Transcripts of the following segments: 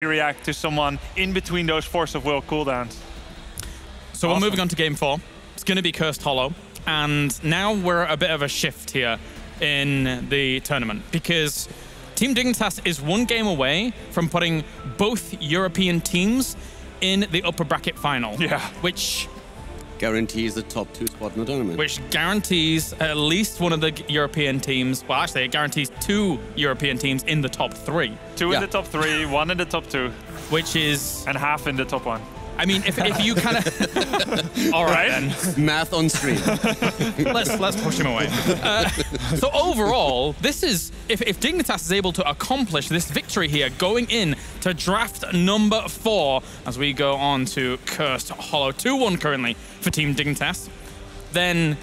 react to someone in between those Force of Will cooldowns. So we're moving on to game 4. It's going to be Cursed Hollow. And now we're at a bit of a shift here in the tournament because Team Dignitas is one game away from putting both European teams in the upper bracket final. Yeah. Which guarantees the top 2 spot in the tournament. Which guarantees at least one of the European teams, well actually it guarantees 2 European teams in the top 3. 2 in the top 3, 1 in the top 2. Which is... And half in the top 1. I mean, if you kind of... All right, then. Math on stream. let's push him away. So overall, this is... If Dignitas is able to accomplish this victory here, going in to draft number 4, as we go on to Cursed Hollow 2-1 currently for Team Dignitas, then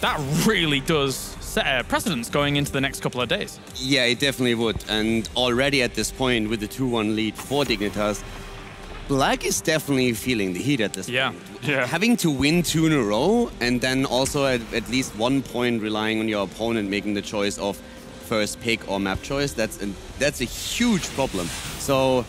that really does set a precedence going into the next couple of days. Yeah, it definitely would. And already at this point, with the 2-1 lead for Dignitas, Black is definitely feeling the heat at this point. Yeah. Having to win 2 in a row and then also at least 1 point relying on your opponent making the choice of first pick or map choice, that's a huge problem. So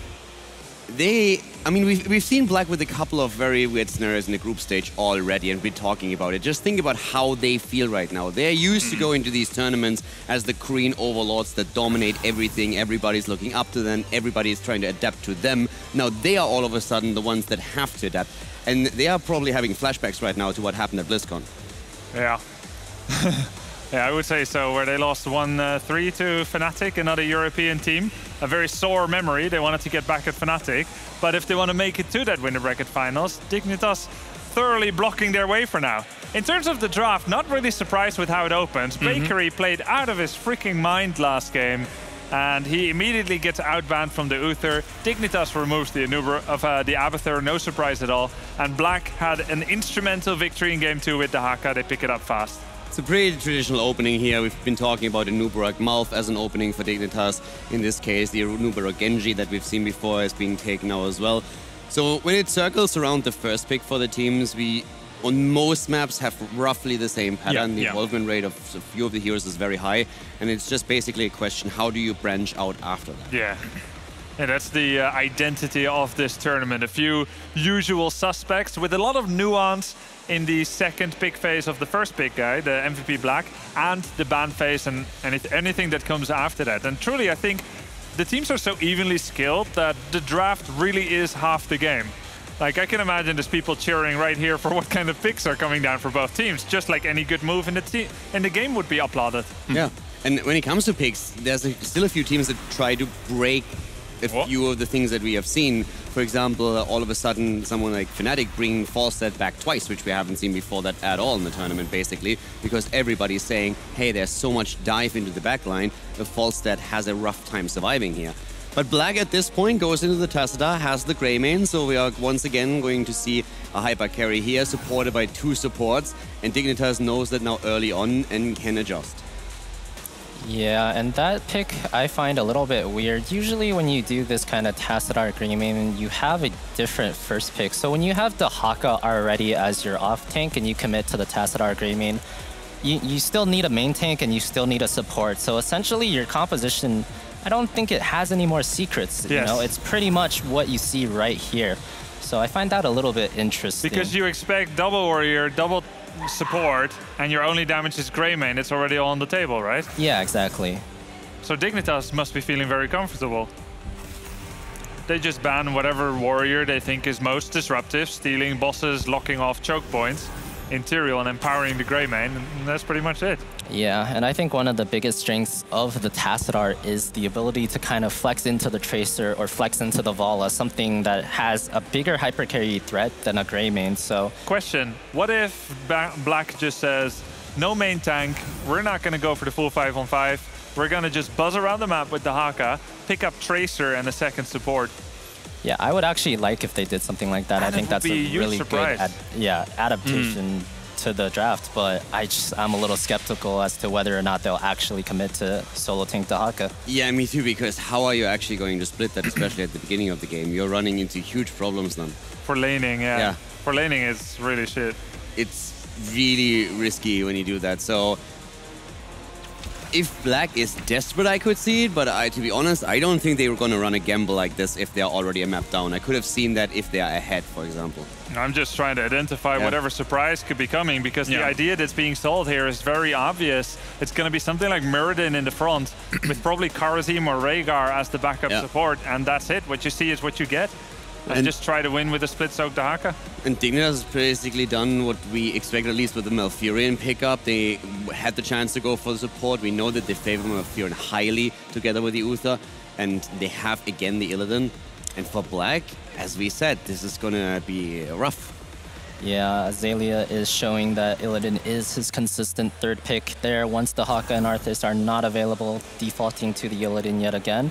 I mean, we've seen Black with a couple of very weird scenarios in the group stage already, and we're talking about it. Just think about how they feel right now. They're used to going to these tournaments as the Korean overlords that dominate everything. Everybody's looking up to them. Everybody's trying to adapt to them. Now they are all of a sudden the ones that have to adapt. And they are probably having flashbacks right now to what happened at BlizzCon. Yeah. Yeah, I would say so, where they lost 1-3 to Fnatic, another European team. A very sore memory. They wanted to get back at Fnatic. But if they want to make it to that winner bracket finals, Dignitas thoroughly blocking their way for now. In terms of the draft, not really surprised with how it opens. Bakery played out of his freaking mind last game, and he immediately gets outbanned from the Uther. Dignitas removes the Abathur, no surprise at all. And Black had an instrumental victory in game 2 with the Haka. They pick it up fast. It's a pretty traditional opening here. We've been talking about the Nubarak Mouth as an opening for Dignitas. In this case, the Nubarak Genji that we've seen before is being taken now as well. So when it circles around the first pick for the teams, we on most maps have roughly the same pattern. The involvement rate of a few of the heroes is very high, and it's just basically a question, how do you branch out after that? Yeah. And that's the identity of this tournament. A few usual suspects with a lot of nuance in the second pick phase of the first pick guy, the MVP Black, and the ban phase and anything that comes after that. And truly, I think the teams are so evenly skilled that the draft really is half the game. Like, I can imagine there's people cheering right here for what kind of picks are coming down for both teams, just like any good move in the game would be applauded. Yeah, and when it comes to picks, there's still a few teams that try to break a few of the things that we have seen. For example, all of a sudden, someone like Fnatic bringing Falstad back twice, which we haven't seen before that at all in the tournament, basically, because everybody's saying, hey, there's so much dive into the backline, Falstad has a rough time surviving here. But Black at this point goes into the Tassadar, has the Greymane, so we are once again going to see a hyper carry here, supported by 2 supports, and Dignitas knows that now early on and can adjust. Yeah, and that pick I find a little bit weird. Usually when you do this kind of Tassadar Greymane, you have a different first pick. So when you have the Haka already as your off tank and you commit to the Tassadar Greymane, you still need a main tank and you still need a support. So essentially your composition, I don't think it has any more secrets. You know, it's pretty much what you see right here. So I find that a little bit interesting. Because you expect double warrior, double support, and your only damage is Greymane. It's already all on the table, right? Yeah, exactly. So Dignitas must be feeling very comfortable. They just ban whatever warrior they think is most disruptive, stealing bosses, locking off choke points, Interior, and empowering the Greymane, and that's pretty much it. Yeah, and I think one of the biggest strengths of the Tassadar is the ability to kind of flex into the Tracer or flex into the Vala, something that has a bigger hypercarry threat than a Greymane. So, question, what if Black just says, no main tank, we're not going to go for the full 5-on-5, we're going to just buzz around the map with the Haka, pick up Tracer and a second support? Yeah, I would actually like if they did something like that. I think that's a really good adaptation to the draft, but I'm a little skeptical as to whether or not they'll actually commit to solo tank the Haka. Yeah, me too, because how are you actually going to split that, especially at the beginning of the game? You're running into huge problems then. For laning, yeah. For laning, it's really shit. It's really risky when you do that, so If Black is desperate, I could see it, but to be honest, I don't think they were going to run a gamble like this if they're already a map down. I could have seen that if they are ahead, for example. I'm just trying to identify whatever surprise could be coming, because the idea that's being sold here is very obvious. It's going to be something like Muradin in the front, with probably Karazim or Rhaegar as the backup support, and that's it. What you see is what you get. And just try to win with a split soak Dahaka. And Dignitas has basically done what we expected, at least with the Malfurion pickup. They had the chance to go for the support. We know that they favor Malfurion highly together with the Uther, and they have again the Illidan. And for Black, as we said, this is gonna be rough. Yeah, Azalea is showing that Illidan is his consistent third pick there. Once the Haka and Arthas are not available, defaulting to the Illidan yet again.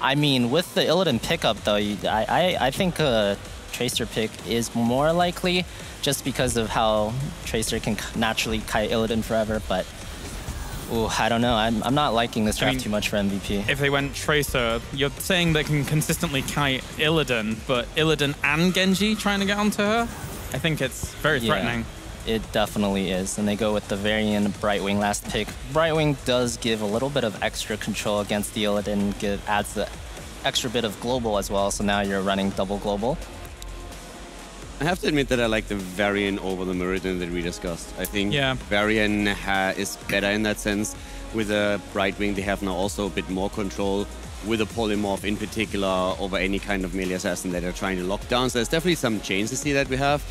I mean, with the Illidan pickup, though, I think a Tracer pick is more likely, just because of how Tracer can naturally kite Illidan forever. But ooh, I don't know. I'm not liking this draft too much for MVP. If they went Tracer, you're saying they can consistently kite Illidan, but Illidan and Genji trying to get onto her? I think it's very threatening. It definitely is, and they go with the Varian Brightwing last pick. Brightwing does give a little bit of extra control against the Illidan, adds the extra bit of global as well, so now you're running double global. I have to admit that I like the Varian over the Muradin that we discussed. I think Varian is better in that sense. With a Brightwing, they have now also a bit more control with a Polymorph in particular over any kind of melee assassin that they're trying to lock down. So there's definitely some changes here that we have.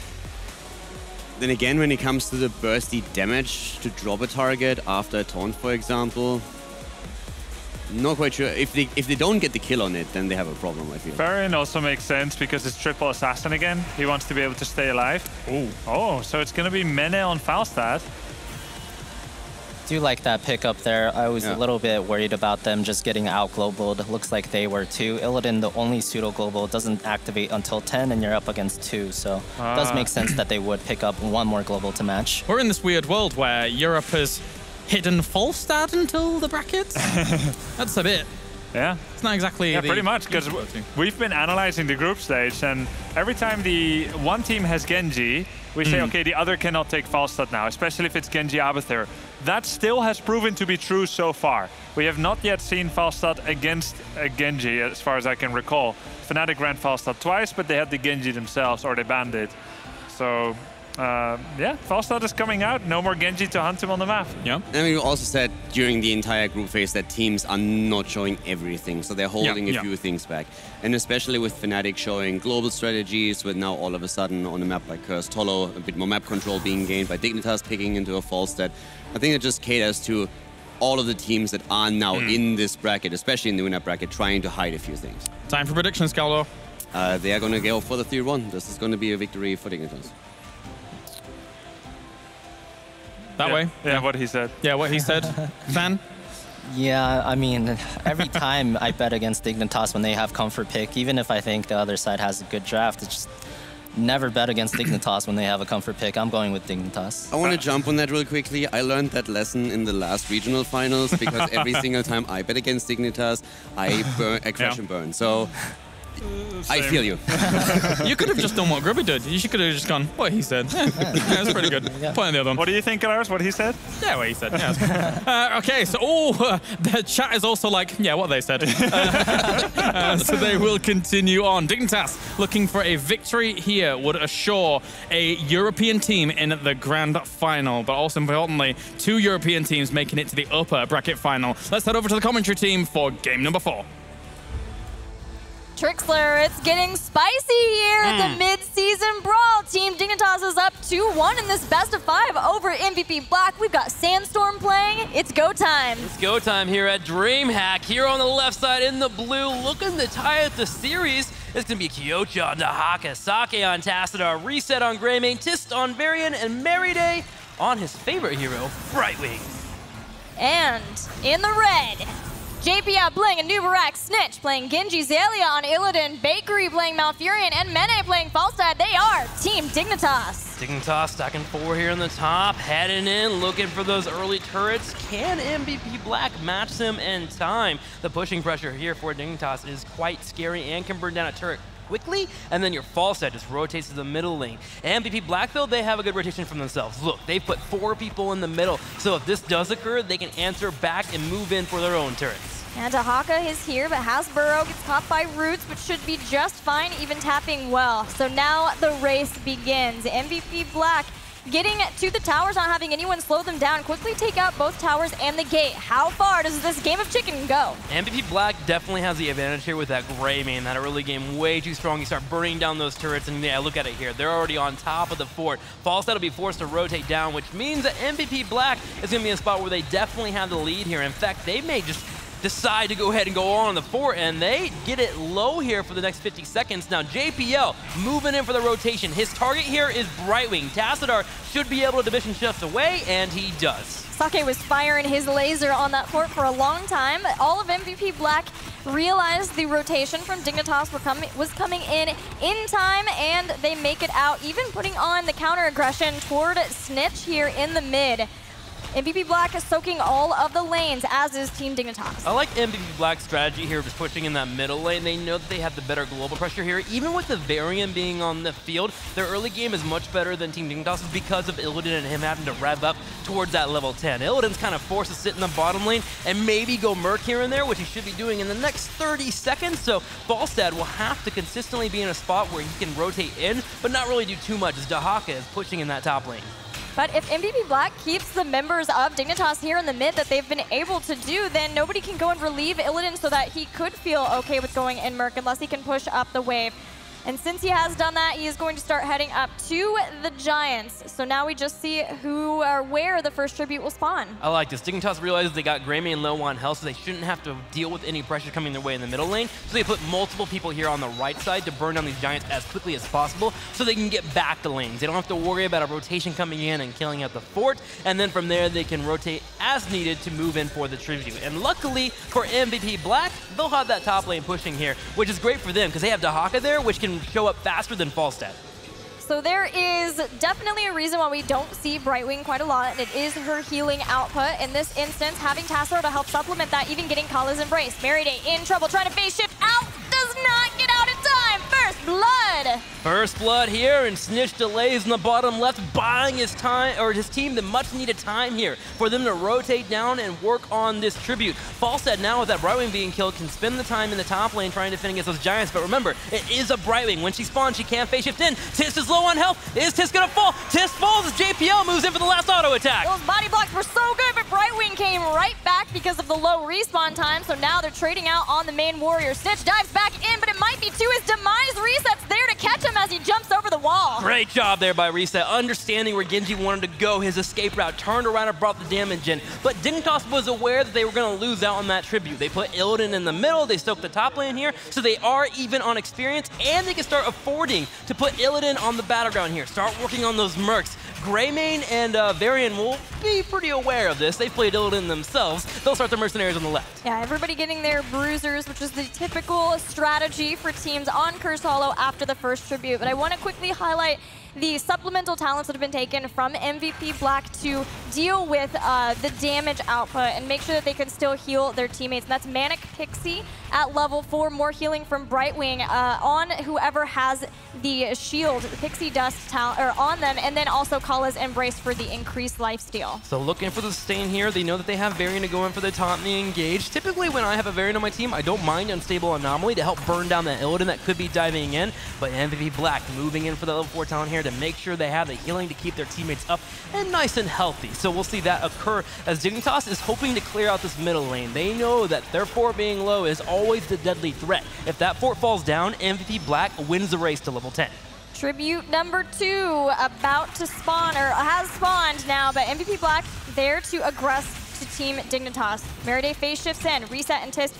Then again, when it comes to the bursty damage to drop a target after a taunt, for example, not quite sure. If they don't get the kill on it, then they have a problem, I feel. Varian also makes sense because it's triple assassin again. He wants to be able to stay alive. Oh, so it's going to be Mene on Falstad. Do like that pickup there. I was a little bit worried about them just getting out globaled. Looks like they were too. Illidan, the only pseudo global, doesn't activate until 10, and you're up against 2. So it does make sense that they would pick up one more global to match. We're in this weird world where Europe has hidden Falstad until the brackets. That's a bit. Yeah. It's not exactly. Yeah, pretty much, because we've been analyzing the group stage, and every time the one team has Genji, we say, okay, the other cannot take Falstad now, especially if it's Genji Abathur. That still has proven to be true so far. We have not yet seen Falstad against a Genji, as far as I can recall. Fnatic ran Falstad twice, but they had the Genji themselves, or they banned it. So, yeah, Falstad is coming out. No more Genji to hunt him on the map. Yeah. And we also said during the entire group phase that teams are not showing everything, so they're holding a few things back. And especially with Fnatic showing global strategies, with now all of a sudden on a map like Cursed Hollow, a bit more map control being gained by Dignitas picking into a Falstad. I think it just caters to all of the teams that are now in this bracket, especially in the winner bracket, trying to hide a few things. Time for predictions, Galdo. They are going to go for the 3-1. This is going to be a victory for Dignitas. That way? Yeah, what he said. Yeah, what he said. Van? Yeah, I mean, every time I bet against Dignitas when they have comfort pick, even if I think the other side has a good draft, it's just never bet against Dignitas when they have a comfort pick. I'm going with Dignitas. I want to jump on that real quickly. I learned that lesson in the last regional finals because every single time I bet against Dignitas, I crash and burn. So I feel you. You could have just done what Grubby did. You could have just gone, what he said. Yeah, that's pretty good. Point on the other one. What do you think, Lars? What he said? Yeah, what he said. Yeah, okay, so the chat is also like, yeah, what they said. So they will continue on. Dignitas looking for a victory here would assure a European team in the grand final, but also importantly, 2 European teams making it to the upper bracket final. Let's head over to the commentary team for game number 4. Trixler, it's getting spicy here at the mid-season brawl. Team Dignitas is up 2-1 in this best of 5 over MVP Black. We've got Sandstorm playing. It's go time. It's go time here at DreamHack. Here on the left side in the blue, looking to tie up the series. It's going to be Kyocha on Dahaka, Sake on Tassadar, Reset on Greymane, Tist on Varian, and Merryday on his favorite hero, Brightwing. And in the red, JP playing a new Barak Snitch, playing Genji Zalia on Illidan, Bakery playing Malfurion, and Mene playing Falstad. They are Team Dignitas. Dignitas stacking 4 here on the top, heading in, looking for those early turrets. Can MVP Black match them in time? The pushing pressure here for Dignitas is quite scary and can burn down a turret quickly, and then your Falstad just rotates to the middle lane. MVP Blackfield, they have a good rotation from themselves. Look, they've put 4 people in the middle, so if this does occur, they can answer back and move in for their own turrets. And Dahaka is here, but Hasbro gets caught by Roots, but should be just fine, even tapping well. So now the race begins. MVP Black getting to the towers, not having anyone slow them down, quickly take out both towers and the gate. How far does this game of chicken go? MVP Black definitely has the advantage here with that gray main, that early game way too strong. You start burning down those turrets, and yeah, look at it here. They're already on top of the fort. Falstad will be forced to rotate down, which means that MVP Black is going to be in a spot where they definitely have the lead here. In fact, they may just decide to go ahead and go on the fort, and they get it low here for the next 50 seconds. Now, JPL moving in for the rotation. His target here is Brightwing. Tassadar should be able to division shift away, and he does. Sake was firing his laser on that fort for a long time. All of MVP Black realized the rotation from Dignitas was coming in time, and they make it out, even putting on the counter aggression toward Snitch here in the mid. MVP Black is soaking all of the lanes, as is Team Dignitas. I like MVP Black's strategy here of just pushing in that middle lane. They know that they have the better global pressure here. Even with the Varian being on the field, their early game is much better than Team Dignitas because of Illidan and him having to rev up towards that level 10. Illidan's kind of forced to sit in the bottom lane and maybe go Merc here and there, which he should be doing in the next 30 seconds. So Falstad will have to consistently be in a spot where he can rotate in, but not really do too much as Dahaka is pushing in that top lane. But if MVP Black keeps the members of Dignitas here in the mid that they've been able to do, then nobody can go and relieve Illidan so that he could feel okay with going in Merc unless he can push up the wave. And since he has done that, he is going to start heading up to the Giants. So now we just see who or where the first tribute will spawn. I like this. Dignitas realizes they got Greymane low on health, so they shouldn't have to deal with any pressure coming their way in the middle lane. So they put multiple people here on the right side to burn down these Giants as quickly as possible so they can get back to lanes. They don't have to worry about a rotation coming in and killing out the fort. And then from there, they can rotate as needed to move in for the tribute. And luckily for MVP Black, they'll have that top lane pushing here, which is great for them because they have Dahaka there, which can show up faster than Falstad. So there is definitely a reason why we don't see Brightwing quite a lot, and it is her healing output. In this instance, having Tassaro to help supplement that, even getting Kala's Embrace. Mariday in trouble, trying to phase shift out, does not get out in time. First blood. First blood here, and Snitch delays in the bottom left, buying his time, or his team, the much needed time here for them to rotate down and work on this tribute. Falstad now with that Brightwing being killed can spend the time in the top lane trying to defend against those Giants, but remember, it is a Brightwing. When she spawns, she can't phase shift in. Tis is low on health. Is Tis gonna fall? Tis falls as JPL moves in for the last auto attack. Those body blocks were so good, but Brightwing came right back because of the low respawn time, so now they're trading out on the main warrior. Snitch dives back in, but it might be to his demise. Reset's there to catch him as he jumps over the wall. Great job there by Reset, understanding where Genji wanted to go. His escape route turned around and brought the damage in. But Dignitas was aware that they were going to lose out on that tribute. They put Illidan in the middle, they soaked the top lane here, so they are even on experience, and they can start affording to put Illidan on the battleground here. Start working on those Mercs. Greymane and Varian will be pretty aware of this. They've played Illidan themselves. They'll start the Mercenaries on the left. Yeah, everybody getting their bruisers, which is the typical strategy for teams on Curse Hollow after the first tribute. But I want to quickly highlight the supplemental talents that have been taken from MVP Black to deal with the damage output and make sure that they can still heal their teammates. And that's Manic Pixie at level 4, more healing from Brightwing on whoever has the shield, the Pixie Dust talent, or on them, and then also Kala's Embrace for the increased lifesteal. So looking for the sustain here. They know that they have Varian to go in for the taunt and the engage. Typically when I have a Varian on my team, I don't mind Unstable Anomaly to help burn down that Illidan that could be diving in, but MVP Black moving in for the level 4 talent here to make sure they have the healing to keep their teammates up and nice and healthy. So we'll see that occur as Dignitas is hoping to clear out this middle lane. They know that their fort being low is always the deadly threat. If that fort falls down, MVP Black wins the race to level 10. Tribute number 2 about to spawn, or has spawned now, but MVP Black there to aggress to Team Dignitas. Mariday phase shifts in, Reset and Tis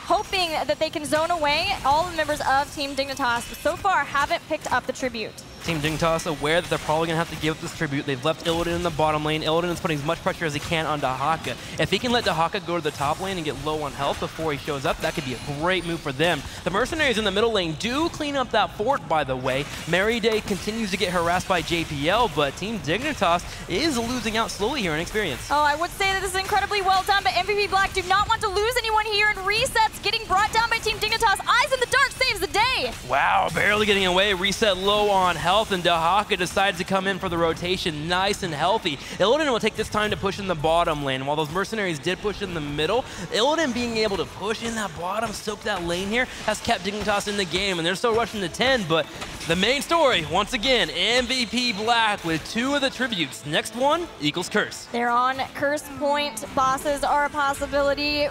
hoping that they can zone away all the members of Team Dignitas, but so far haven't picked up the tribute. Team Dignitas aware that they're probably going to have to give up this tribute. They've left Illidan in the bottom lane. Illidan is putting as much pressure as he can on Dahaka. If he can let Dahaka go to the top lane and get low on health before he shows up, that could be a great move for them. The Mercenaries in the middle lane do clean up that fort, by the way. Mariday continues to get harassed by JPL, but Team Dignitas is losing out slowly here in experience. Oh, I would say that this is incredibly well done, but MVP Black do not want to lose anyone here, and Reset's getting brought down by Team Dignitas. Eyes in the dark saves the day. away. Wow, barely getting away. Reset low on health, and Dahaka decides to come in for the rotation nice and healthy. Illidan will take this time to push in the bottom lane. While those mercenaries did push in the middle, Illidan being able to push in that bottom, soak that lane here, has kept Dignitas in the game, and they're still rushing to 10, but the main story, once again, MVP Black with 2 of the tributes. Next one equals Curse. They're on Curse Point. Bosses are a possibility.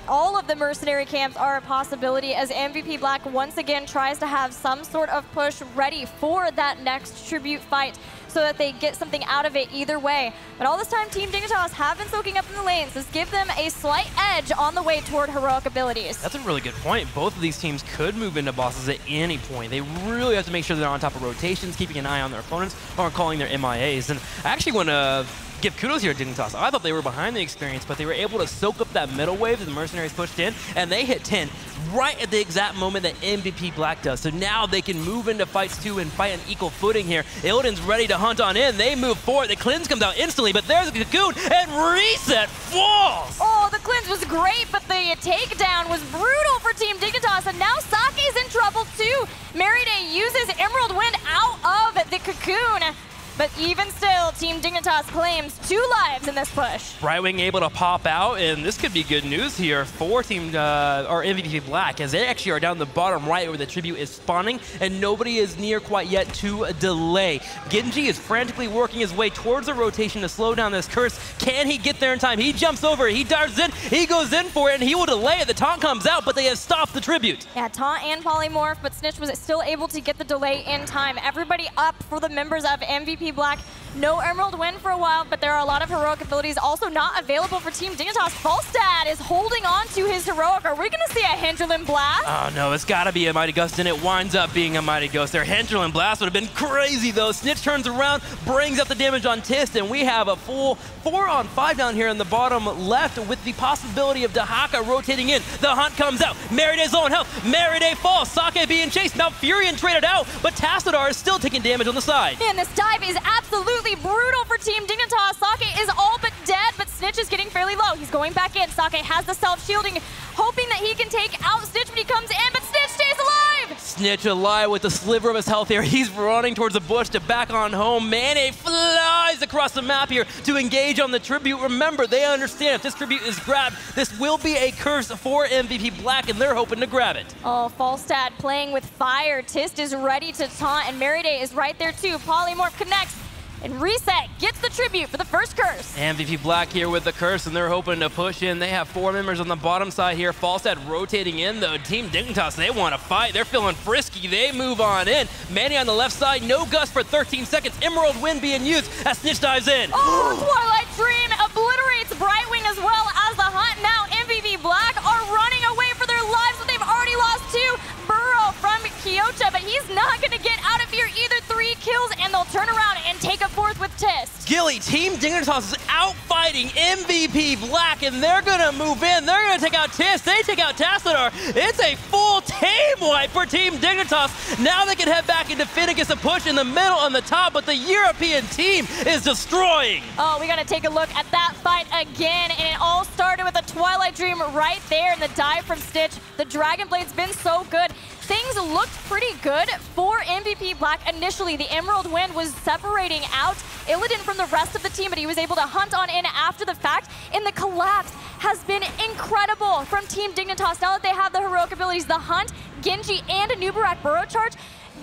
All of the mercenary camps are a possibility as MVP Black once again tries to have some sort of push ready for that next tribute fight so that they get something out of it either way. But all this time, Team Dignitas have been soaking up in the lanes. This gives them a slight edge on the way toward heroic abilities. That's a really good point. Both of these teams could move into bosses at any point. They really have to make sure they're on top of rotations, keeping an eye on their opponents, or calling their MIAs. And I actually want to give kudos here to Dignitas. I thought they were behind the experience, but they were able to soak up that middle wave that the mercenaries pushed in, and they hit 10 right at the exact moment that MVP Black does. So now they can move into fights too and fight on equal footing here. Illidan's ready to hunt on in. They move forward. The cleanse comes out instantly, but there's a cocoon, and Reset falls! Oh, the cleanse was great, but the takedown was brutal for Team Dignitas, and now Sake's in trouble too. Meride uses Emerald Wind out of the cocoon. But even still, Team Dignitas claims 2 lives in this push. Brightwing able to pop out, and this could be good news here for Team or MVP Black, as they actually are down the bottom right where the tribute is spawning, and nobody is near quite yet to delay. Genji is frantically working his way towards the rotation to slow down this curse. Can he get there in time? He jumps over, he dives in, he goes in for it, and he will delay it. The taunt comes out, but they have stopped the tribute. Yeah, taunt and polymorph, but Snitch was still able to get the delay in time. Everybody up for the members of MVP Black. No Emerald Wind for a while, but there are a lot of heroic abilities also not available for Team Dignitas. Falstad is holding on to his heroic. Are we going to see a Hinterland Blast? Oh no, it's got to be a Mighty Gust, and it winds up being a Mighty Gust. Their Hinterland Blast would have been crazy though. Snitch turns around, brings up the damage on Tist, and we have a full 4-on-5 down here in the bottom left with the possibility of Dahaka rotating in. The hunt comes out. Meridae's low on health. Meridae falls. Sake being chased. Malfurion traded out, but Tassadar is still taking damage on the side. And this dive is absolutely brutal for Team Dignitas. Sake is all but dead, but Snitch is getting fairly low. He's going back in. Sake has the self-shielding, hoping that he can take out Snitch when he comes in, but Snitch stays alive! Snitch alive with a sliver of his health here. He's running towards the bush to back on home. Mane flies across the map here to engage on the tribute. Remember, they understand if this tribute is grabbed, this will be a curse for MVP Black, and they're hoping to grab it. Oh, Falstad playing with fire. Tist is ready to taunt, and Meride is right there too. Polymorph connects, and Reset gets the tribute for the first curse. MVP Black here with the curse, and they're hoping to push in. They have 4 members on the bottom side here. Falstad rotating in, though. Team Dignitas, they want to fight. They're feeling frisky. They move on in. Manny on the left side, no gust for 13 seconds. Emerald Wind being used as Snitch dives in. Oh, Twilight Dream obliterates Brightwing as well as the hunt. Now MVP Black are running away for their lives, but they've already lost 2. Burrow from Kyocha, but he's not going to get out of here either. 3 kills, and they'll turn around and take a 4th with Tist. Gilly, Team Dignitas is out fighting MVP Black, and they're gonna move in. They're gonna take out Tist. They take out Tassadar. It's a full team wipe for Team Dignitas. Now they can head back into Finnegas a push in the middle on the top, but the European team is destroying. Oh, we gotta take a look at that fight again, and it all started with a Twilight Dream right there in the dive from Stitch. The Dragon Blade's been so good. Things looked pretty good for MVP Black initially. The Emerald Wind was separating out Illidan from the rest of the team, but he was able to hunt on in after the fact, and the collapse has been incredible from Team Dignitas. Now that they have the heroic abilities, the hunt, Genji, and a Nubarak burrow charge,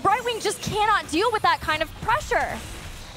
Brightwing just cannot deal with that kind of pressure.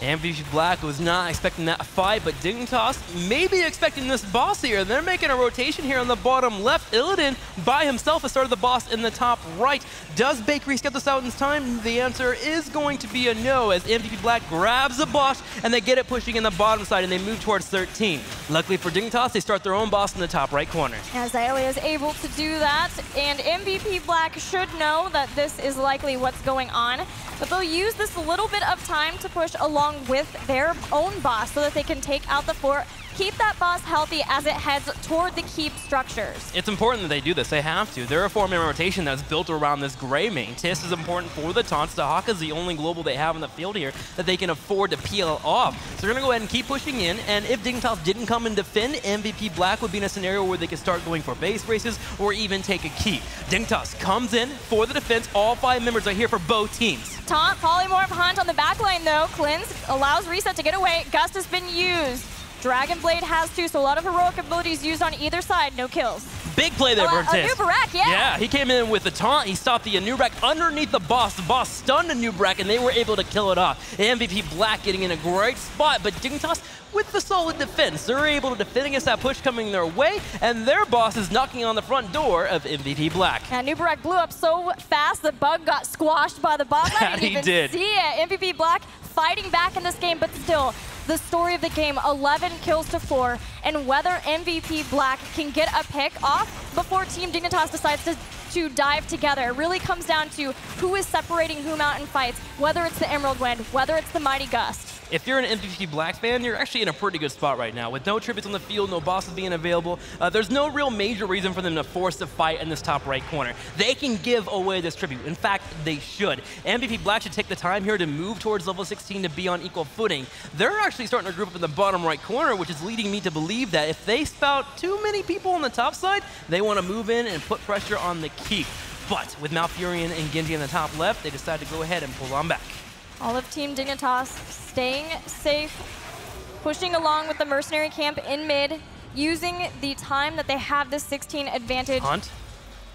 MVP Black was not expecting that fight, but Dignitas may be expecting this boss here. They're making a rotation here on the bottom left. Illidan by himself has started the boss in the top right. Does Bakery get this out in time? The answer is going to be a no, as MVP Black grabs the boss and they get it pushing in the bottom side and they move towards 13. Luckily for Dignitas, they start their own boss in the top right corner. As Xayah is able to do that, and MVP Black should know that this is likely what's going on, but they'll use this little bit of time to push along with their own boss so that they can take out the 4 keep that boss healthy as it heads toward the keep structures. It's important that they do this. They have to. They're a 4-man rotation that's built around this gray main. Tis is important for the taunts. Dahaka's the only global they have in the field here that they can afford to peel off. So they're going to go ahead and keep pushing in, and if Dignitas didn't come and defend, MVP Black would be in a scenario where they could start going for base races or even take a keep. Dignitas comes in for the defense. All 5 members are here for both teams. Taunt, Polymorph Hunt on the back line though. Cleanse allows Reset to get away. Gust has been used. Dragon Blade has too, so a lot of heroic abilities used on either side. No kills. Big play there for Tis. Anubarak, yeah. Yeah, he came in with the taunt. He stopped the Anubarak underneath the boss. The boss stunned Anubarak, and they were able to kill it off. MVP Black getting in a great spot, but Dignitas with the solid defense. They're able to defend against that push coming their way, and their boss is knocking on the front door of MVP Black. And Anubarak blew up so fast, the bug got squashed by the bot. I didn't even see it. MVP Black fighting back in this game, but still, the story of the game, 11 kills to 4, and whether MVP Black can get a pick off before Team Dignitas decides to dive together really comes down to who is separating whom out in fights, whether it's the Emerald Wind, whether it's the Mighty Gust. If you're an MVP Black fan, you're actually in a pretty good spot right now. With no tributes on the field, no bosses being available, there's no real major reason for them to force a fight in this top right corner. They can give away this tribute. In fact, they should. MVP Black should take the time here to move towards level 16 to be on equal footing. They're actually starting to group up in the bottom right corner, which is leading me to believe that if they spout too many people on the top side, they want to move in and put pressure on the keep. But with Malfurion and Genji in the top left, they decide to go ahead and pull on back. All of Team Dignitas staying safe, pushing along with the mercenary camp in mid, using the time that they have this 16 advantage. Hunt.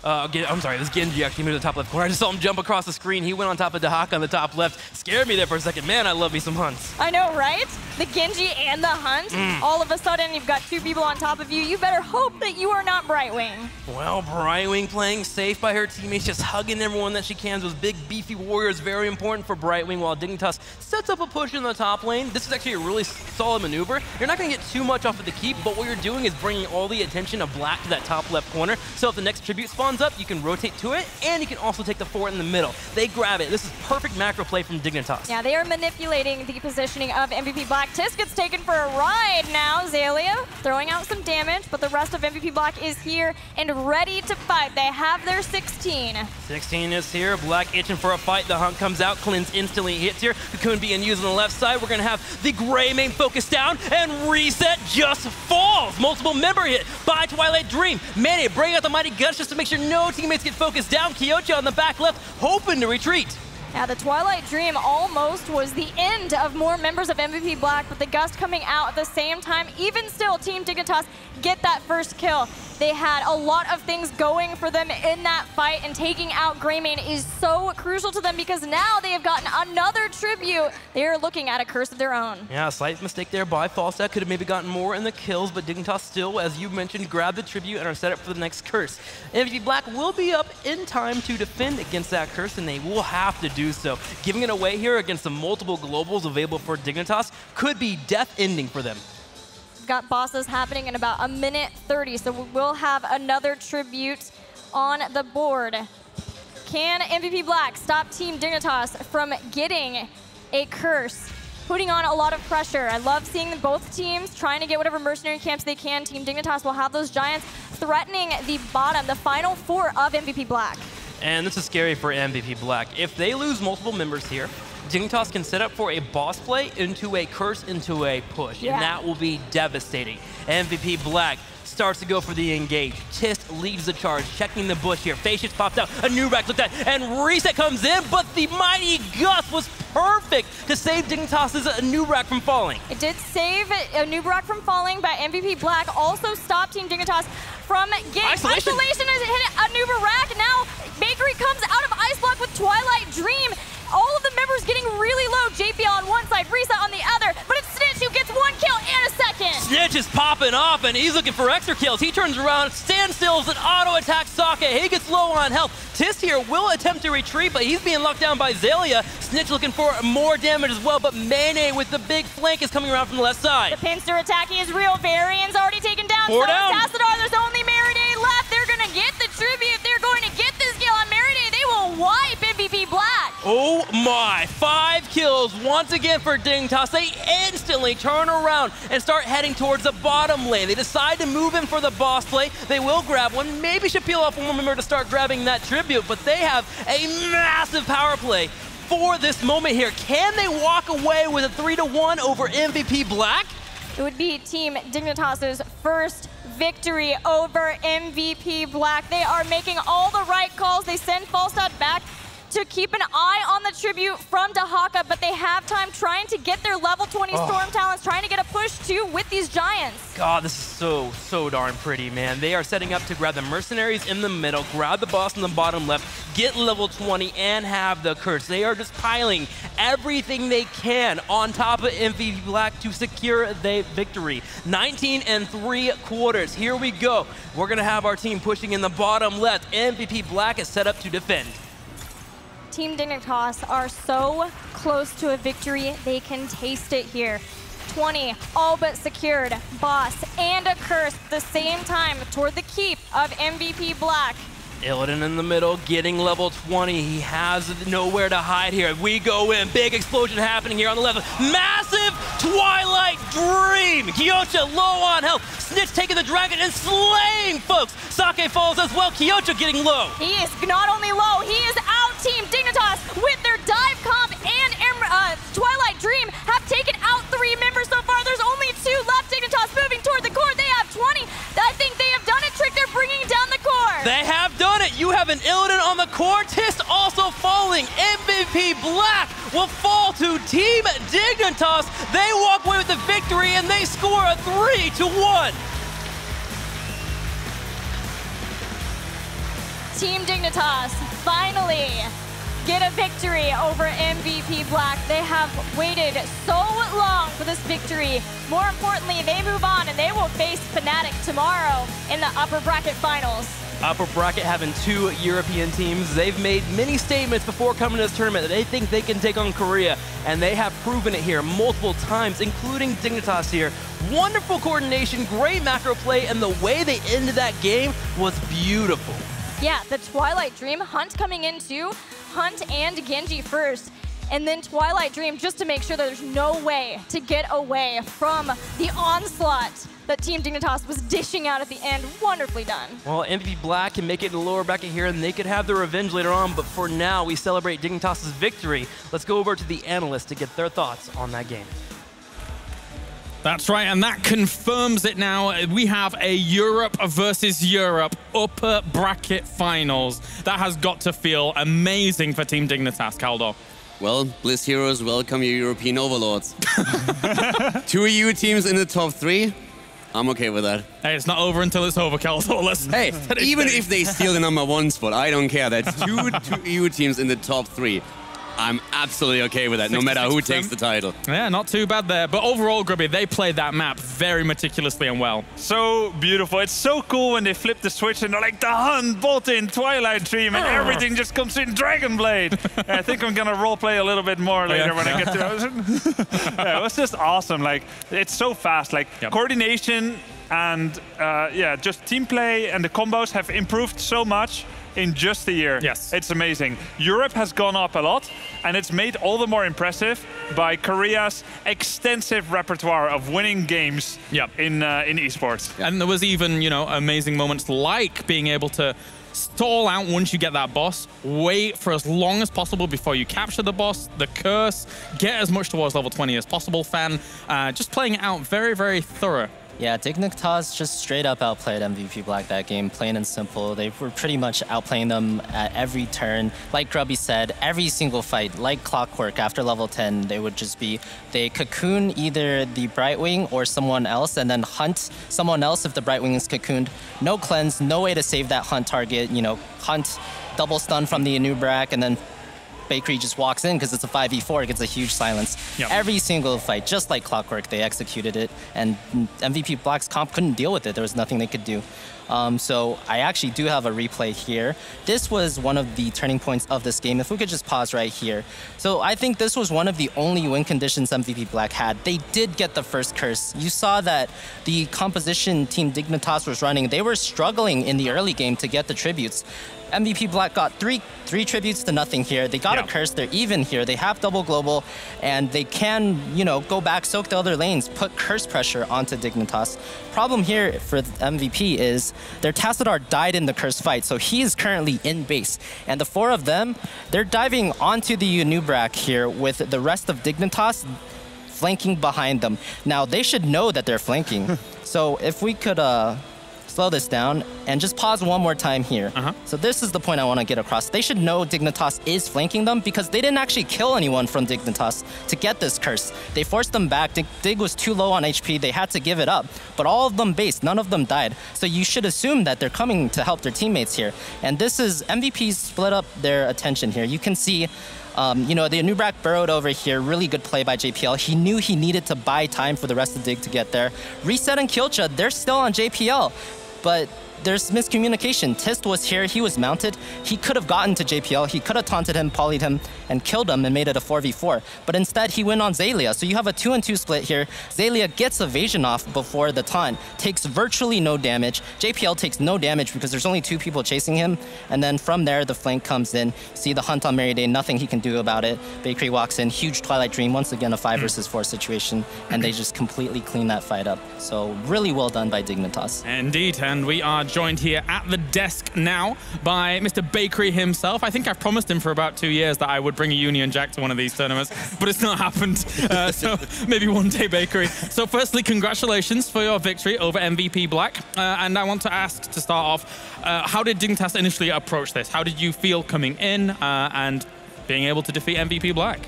I'm sorry, this Genji actually moved to the top left corner. I just saw him jump across the screen. He went on top of Dahaka on the top left. Scared me there for a second. Man, I love me some Hunts. I know, right? The Genji and the Hunt. All of a sudden, you've got 2 people on top of you. You better hope that you are not Brightwing. Well, Brightwing playing safe by her teammates, just hugging everyone that she can. Those big, beefy warriors, very important for Brightwing, while Dignitas sets up a push in the top lane. This is actually a really solid maneuver. You're not going to get too much off of the keep, but what you're doing is bringing all the attention of Black to that top left corner. So if the next tribute spawns up, you can rotate to it, and you can also take the fort in the middle. They grab it. This is perfect macro play from Dignitas. Yeah, they are manipulating the positioning of MVP Black. Tis gets taken for a ride now. Zalia throwing out some damage, but the rest of MVP Black is here and ready to fight. They have their 16. 16 is here. Black itching for a fight. The Hunt comes out. Cleanse instantly hits here. Cocoon being used on the left side. We're going to have the gray main focus down, and Reset just falls. Multiple member hit by Twilight Dream. Manny bring out the Mighty Guts just to make sure no teammates get focused down. Kyocha on the back left, hoping to retreat. Yeah, the Twilight Dream almost was the end of more members of MVP Black, but the Gust coming out at the same time. Even still, Team Dignitas get that first kill. They had a lot of things going for them in that fight, and taking out Greymane is so crucial to them because now they have gotten another tribute. They are looking at a curse of their own. Yeah, slight mistake there by Falstad. Could have maybe gotten more in the kills, but Dignitas still, as you mentioned, grabbed the tribute and are set up for the next curse. MVP Black will be up in time to defend against that curse, and they will have to do so. Giving it away here against the multiple globals available for Dignitas could be death-ending for them. Got bosses happening in about 1:30, so we will have another tribute on the board. Can MVP Black stop Team Dignitas from getting a curse? Putting on a lot of pressure. I love seeing both teams trying to get whatever mercenary camps they can. Team Dignitas will have those giants threatening the bottom, the final 4 of MVP Black. And this is scary for MVP Black. If they lose multiple members here, Dignitas can set up for a boss play into a curse into a push, and that will be devastating. MVP Black starts to go for the engage. Tist leads the charge, checking the bush here. Phase shift popped out, a new rack looked at, and Reset comes in, but the Mighty Gust was perfect to save Dignitas' new rack from falling. It did save a new rack from falling, but MVP Black also stopped Team Dignitas from getting isolation. Has hit a new rack. Now Bakery comes out of Ice Block with Twilight Dream. All of the members getting really low. JPL on one side, Reset on the other, but it's Snitch who gets 1 kill and a second. Snitch is popping off, and he's looking for extra kills. He turns around, standstills, and auto-attacks Sake. He gets low on health. Tist here will attempt to retreat, but he's being locked down by Zalia. Snitch looking for more damage as well, but Mane with the big flank is coming around from the left side. The pincer attacking is real. Varian's already taken down. 4 down. Tassadar, there's only Meriday left. They're going to get the tribute. If they're going to get this kill on Meriday, they will wipe MVP Black. Oh my, 5 kills once again for Dignitas. They instantly turn around and start heading towards the bottom lane. They decide to move in for the boss play. They will grab one. Maybe should peel off one more member to start grabbing that tribute, but they have a massive power play for this moment here. Can they walk away with a 3-1 over MVP Black? It would be Team Dignitas' first victory over MVP Black. They are making all the right calls. They send Falstad back to keep an eye on the tribute from Dahaka, but they have time trying to get their level 20 Storm Talents, trying to get a push too with these Giants. God, this is so darn pretty, man. They are setting up to grab the Mercenaries in the middle, grab the boss in the bottom left, get level 20, and have the curse. They are just piling everything they can on top of MVP Black to secure the victory. 19 3/4. Here we go. We're going to have our team pushing in the bottom left. MVP Black is set up to defend. Team Dignitas are so close to a victory, they can taste it here. 20, all but secured, boss and a curse at the same time toward the keep of MVP Black. Illidan in the middle, getting level 20. He has nowhere to hide here. We go in. Big explosion happening here on the left. Massive Twilight Dream. Kyocha low on health. Snitch taking the dragon and slaying folks. Sake falls as well. Kyocha getting low. He is not only low, he is out. Team Dignitas with their dive comp and Twilight Dream have taken out 3 members so far. There's only 2 left. Dignitas moving toward the core. They have 20. I think they have done it. Trick, they're bringing down the core. They have done it. You have an Illidan on the core. Tist also falling. MVP Black will fall to Team Dignitas. They walk away with the victory and they score a 3-1. Team Dignitas finally get a victory over MVP Black. They have waited so long for this victory. More importantly, they move on and they will face Fnatic tomorrow in the upper bracket finals. Upper bracket having 2 European teams. They've made many statements before coming to this tournament that they think they can take on Korea, and they have proven it here multiple times, including Dignitas here. Wonderful coordination, great macro play, and the way they ended that game was beautiful. Yeah, the Twilight Dream, Hunt coming in too. Hunt and Genji first. And then Twilight Dream just to make sure that there's no way to get away from the onslaught that Team Dignitas was dishing out at the end. Wonderfully done. Well, MVP Black can make it in the lower bracket here, and they could have their revenge later on, but for now, we celebrate Dignitas' victory. Let's go over to the analysts to get their thoughts on that game. That's right, and that confirms it now. We have a Europe versus Europe upper bracket finals. That has got to feel amazing for Team Dignitas, Kaldor. Well, Bliss Heroes, welcome your European overlords. 2 EU teams in the top 3. I'm okay with that. Hey, it's not over until it's over, Kaldor. Hey, even if they steal the #1 spot, I don't care. That's two EU teams in the top 3. I'm absolutely okay with that, no matter who takes the title. Yeah, not too bad there. But overall, Grubby, they played that map very meticulously and well. So beautiful. It's so cool when they flip the switch and they're like, the Hunt, bolt in, Twilight Dream, and everything just comes in Dragon Blade. I think I'm going to roleplay a little bit more later when I get to it. Yeah, it was just awesome. Like, it's so fast. Like, coordination and, just team play and the combos have improved so much in just a year. Yes. It's amazing. Europe has gone up a lot, and it's made all the more impressive by Korea's extensive repertoire of winning games in esports. And there was even, amazing moments like being able to stall out once you get that boss, wait for as long as possible before you capture the boss, the curse, get as much towards level 20 as possible, Fan. Just playing it out very, very thorough. Yeah, Dignitas just straight up outplayed MVP Black that game, plain and simple. They were pretty much outplaying them at every turn. Like Grubby said, every single fight, like clockwork, after level 10, they would just be, they cocoon either the Brightwing or someone else, and then hunt someone else if the Brightwing is cocooned. No cleanse, no way to save that hunt target. Hunt double stun from the Anubrak, and then Bakery just walks in because it's a 5v4, it gets a huge silence. Every single fight, just like clockwork, they executed it, and MVP Black's comp couldn't deal with it. There was nothing they could do. So I actually do have a replay here. This was one of the turning points of this game. If we could just pause right here. So I think this was one of the only win conditions MVP Black had. They did get the first curse. You saw that the composition Team Dignitas was running, they were struggling in the early game to get the tributes. MVP Black got three tributes to nothing here. They got a curse. They're even here. They have double global, and they can, you know, go back, soak the other lanes, put curse pressure onto Dignitas. Problem here for the MVP is their Tassadar died in the curse fight, so he is currently in base. And the four of them, they're diving onto the Unubrak here with the rest of Dignitas flanking behind them. Now, they should know that they're flanking. So if we could slow this down and just pause one more time here. So this is the point I want to get across. They should know Dignitas is flanking them because they didn't actually kill anyone from Dignitas to get this curse. They forced them back. Dig was too low on HP. They had to give it up. But all of them based. None of them died. So you should assume that they're coming to help their teammates here. And this is MVP's split up their attention here. You can see you know, the Nubrak burrowed over here. Really good play by JPL. He knew he needed to buy time for the rest of Dig to get there. Reset and Killcha, they're still on JPL. But there's miscommunication. Tist was here, he was mounted. He could have gotten to JPL, he could have taunted him, polyed him, and killed him and made it a 4v4. But instead, he went on Xaylia. So you have a 2-2 split here. Xaylia gets evasion off before the taunt, takes virtually no damage. JPL takes no damage because there's only 2 people chasing him. And then from there, the flank comes in. See the hunt on Meriday, nothing he can do about it. Bakery walks in, huge Twilight Dream, once again a 5 versus 4 situation, and they just completely clean that fight up. So really well done by Dignitas. Indeed, and we are joined here at the desk now by Mr. Bakery himself. I think I've promised him for about 2 years that I would bring a Union Jack to one of these tournaments, but it's not happened. So maybe one day, Bakery. So firstly, congratulations for your victory over MVP Black. And I want to ask to start off, how did Dignitas initially approach this? How did you feel coming in and being able to defeat MVP Black?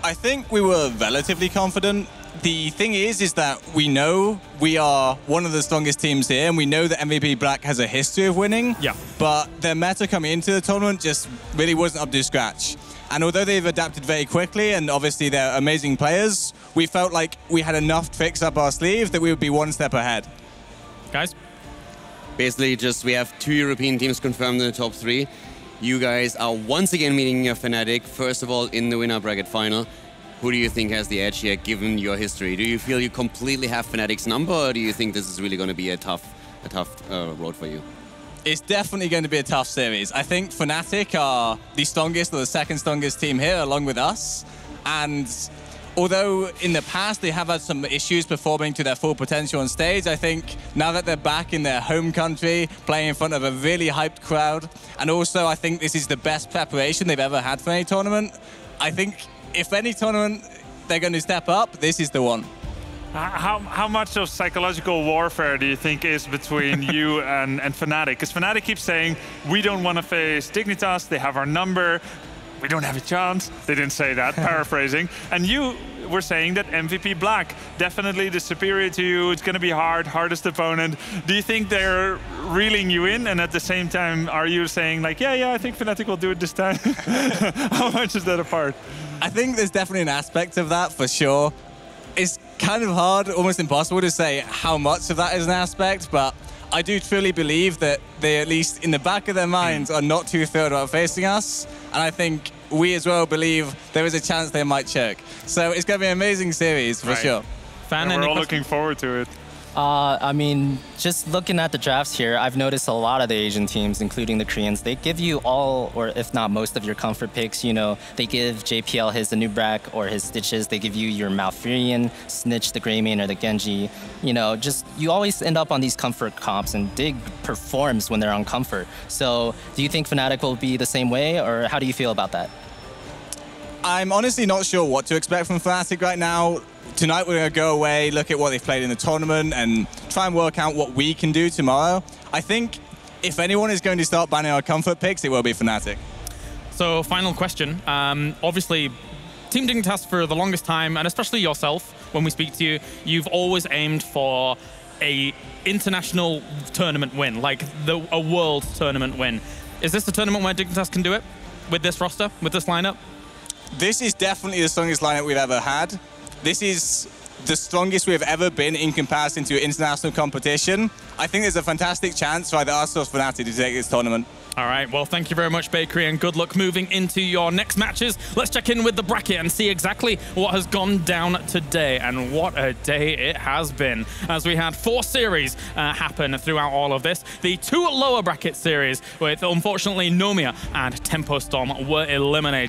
I think we were relatively confident. The thing is that we know we are one of the strongest teams here, and we know that MVP Black has a history of winning. Yeah. But their meta coming into the tournament just really wasn't up to scratch. And although they've adapted very quickly, and obviously they're amazing players, we felt like we had enough tricks up our sleeve that we would be one step ahead. Guys? Basically, just we have 2 European teams confirmed in the top 3. You guys are once again meeting your Fnatic, first of all in the winner bracket final. Who do you think has the edge here, given your history? Do you feel you completely have Fnatic's number, or do you think this is really going to be a tough road for you? It's definitely going to be a tough series. I think Fnatic are the strongest or the second strongest team here, along with us. And although in the past they have had some issues performing to their full potential on stage, I think now that they're back in their home country, playing in front of a really hyped crowd, and also I think this is the best preparation they've ever had for any tournament. I think if any tournament they're going to step up, this is the one. How much of psychological warfare do you think is between you and Fnatic? Because Fnatic keeps saying, we don't want to face Dignitas, they have our number, we don't have a chance. They didn't say that, paraphrasing. And you were saying that MVP Black, definitely the superior to you, it's going to be hard, hardest opponent. Do you think they're reeling you in? And at the same time, are you saying like, yeah, I think Fnatic will do it this time? How much is that apart? I think there's definitely an aspect of that for sure. It's kind of hard, almost impossible to say how much of that is an aspect, but I do truly believe that they, at least in the back of their minds, are not too thrilled about facing us. And I think we as well believe there is a chance they might choke. So it's going to be an amazing series for sure. And we're all looking forward to it. I mean, just looking at the drafts here, I've noticed a lot of the Asian teams, including the Koreans, they give you all, or if not most of your comfort picks. You know, they give JPL his Anubrak or his Stitches. They give you your Malfurion, Snitch, the Greymane, or the Genji. You know, just you always end up on these comfort comps, and Dig performs when they're on comfort. So do you think Fnatic will be the same way, or how do you feel about that? I'm honestly not sure what to expect from Fnatic right now. Tonight we're going to go away, look at what they've played in the tournament, and try and work out what we can do tomorrow. I think if anyone is going to start banning our comfort picks, it will be Fnatic. So final question. Obviously, Team Dignitas for the longest time, and especially yourself, when we speak to you, you've always aimed for a international tournament win, like a world tournament win. Is this the tournament where Dignitas can do it with this roster, with this lineup? This is definitely the strongest lineup we've ever had. This is the strongest we've ever been in comparison to international competition. I think there's a fantastic chance for either us or Fnatic to take this tournament. All right, well, thank you very much, Bakery, and good luck moving into your next matches. Let's check in with the bracket and see exactly what has gone down today. And what a day it has been, as we had 4 series happen throughout all of this. The 2 lower bracket series with, unfortunately, Nomia and Tempo Storm were eliminated.